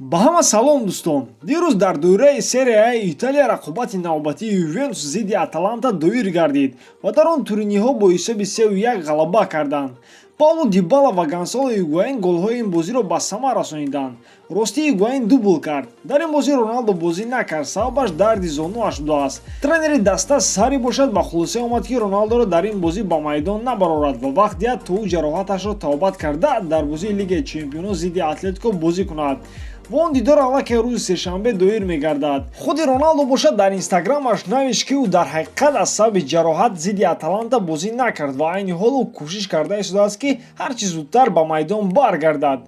ба ҳама салом дӯстон. Дирӯз дар доираи серияи Италия рақобати навбатии Ювентус зидди Аталанта доир гардид ва дар он туриниҳо бо ҳисоби 3-1 ғалаба карданд. Пауло Дибала ва Гонсало Игуаин голҳои ин бозиро ба самар расониданд. Рости Игуаин дубл кард. Дар ин бозӣ Роналдо бозӣ накард, сабабаш дарди зонуаш будааст. Тренери даста Сари бошад ба хулоса омад ки Роналдоро дар ин бозӣ ба майдон набарорад ва вақт диҳад то ӯ ҷароҳаташро тавбат карда дар бозии Лигаи Чемпионҳо зидди Атлетико бозӣ кунад. ва он дидор аллакай рӯзи сешанбе доир мегардад. Худи Роналдо бошад дар инстаграмаш навишт ки ӯ дар ҳақиқат аз сабаби ҷароҳат зидди Аталанта бозӣ накард ва айни ҳол ӯ кӯшиш карда истодааст ки ҳарчи зудтар ба майдон баргардад.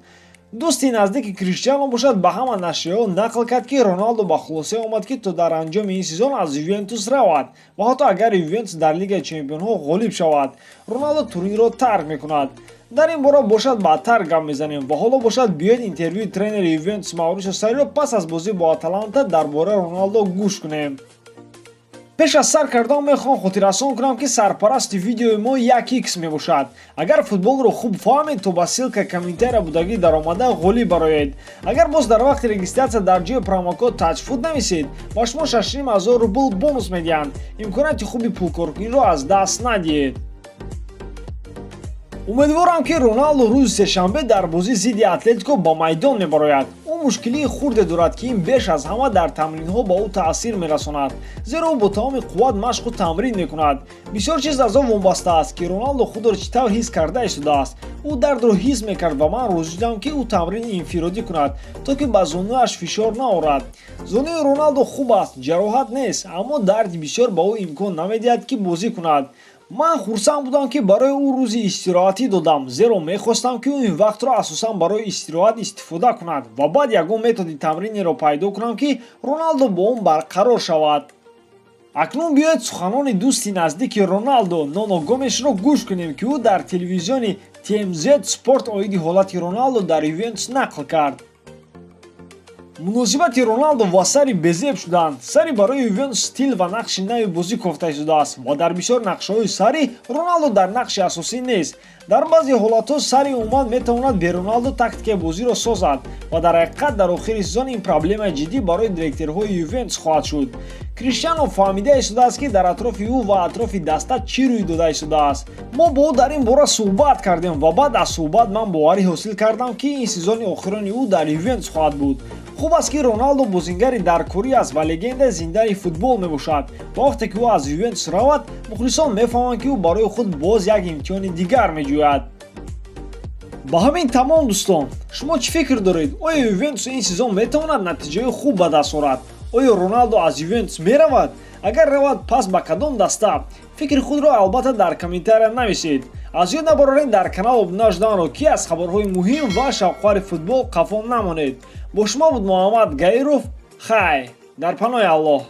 дӯсти наздики Криштиано бошад ба ҳама нашрияҳо нақл кард ки Роналдо ба хулоса омад ки то дар анҷоми ин сезон аз Ювентус равад ва ҳатто агар Ювентус дар Лигаи Чемпионҳо ғолиб шавад, Роналдо турнирро тарк мекунад. дар ин бора бошад баъдтар гап мезанем ва ҳоло бошад биёед интервюи тренери Ювентус Маурисио Сарриро пас аз бозӣ бо Аталанта дар бораи Роналдо гӯш кунем. пеш аз сар кардан мехоҳам хотиррасон кунам ки сарпарасти видеои мо 1x мебошад. Агар футболро хуб фаҳмед, то ба ссилка комментария будагӣ даромада ғолиб бароед. Агар боз дар вақти регистратсия дар ҷои промокод TOUCHFOOT нависед, ба шумо 6500 рубл бонус медиҳанд. имконияти хуби пулкоркуниро аз даст надиҳед. умедворам ки Роналдо рӯзи сешанбе дар бозӣ зидди Атлетико ба майдон мебарояд. ӯ мушкилии хурде дорад ки ин беш аз ҳама дар тамринҳо ба ӯ таъсир мерасонад, зеро ӯ бо тамоми қувват машқу тамрин мекунад. бисёр чиз аз он вобаста аст ки Роналдо худро чӣ тавр ҳис карда истодааст. ӯ дардро ҳис мекард ва ман розӣ шудам ки ӯ тамрини инфиродӣ кунад, то ки ба зонуаш фишор наорад. зонуи Роналдо хуб аст, ҷароҳат нест, аммо дарди бисёр ба ӯ имкон намедиҳад ки бозӣ кунад. ман хурсанд будам ки барои ӯ рӯзи истироҳатӣ додам, зеро мехостам ки ӯ ин вақтро асосан барои истироҳат истифода кунад ва баъд ягон методи тамринеро пайдо кунам ки Роналдо бо он барқарор шавад. акнун биёед суханони дӯсти наздики Роналдо Ноно Гомешро гӯш кунем, ки ӯ дар телевизиони TMZ Sport оиди ҳолати Роналдо дар Ювентус нақл кард. муносибати Роналдо ва Сари безеб шуданд. Сари барои Ювентус стил ва нақши нави бозӣ кофта истодааст ва дар бисёр нақшаҳои Сари Роналдо дар нақши асосӣ нест. дар баъзе ҳолатҳо Сари умуман метавонад бе Роналдо тактикаи бозиро созад ва дар ҳақиқат дар охири сезон ин проблемаи ҷиддӣ барои директорҳои Ювентус хоҳад шуд. Криштиано фаҳмида истодааст ки дар атрофи ӯ ва атрофи даста чӣ рӯй дода истодааст. мо бо ӯ дар ин бора суҳбат кардем ва баъд аз суҳбат ман боварӣ ҳосил кардам ки ин сезони охирони ӯ дар Ювентус хоҳад буд. хуб аст ки Роналдо бозингари даркорӣ аст ва легендаи зиндаи футбол мебошад. вақте ки ӯ аз Ювентус равад, мухлисон мефаҳманд ки ӯ барои худ боз як имтиҳони дигар меҷӯяд. ба ҳамин тамом дӯстон, шумо чӣ фикр доред? оё Ювентус ин сезон метавонад натиҷаи хуб ба даст орад? оё Роналдо аз Ювентус меравад? агар равад, пас ба кадом даста? фикри худро албатта дар комментария нависед. аз ёд набароред дар канал обуна шуданро, ки аз хабарҳои муҳим ва шавқовари футбол қафо намонед. бо шумо буд Муҳаммад Гаиров. хай дар паноҳи Аллоҳ.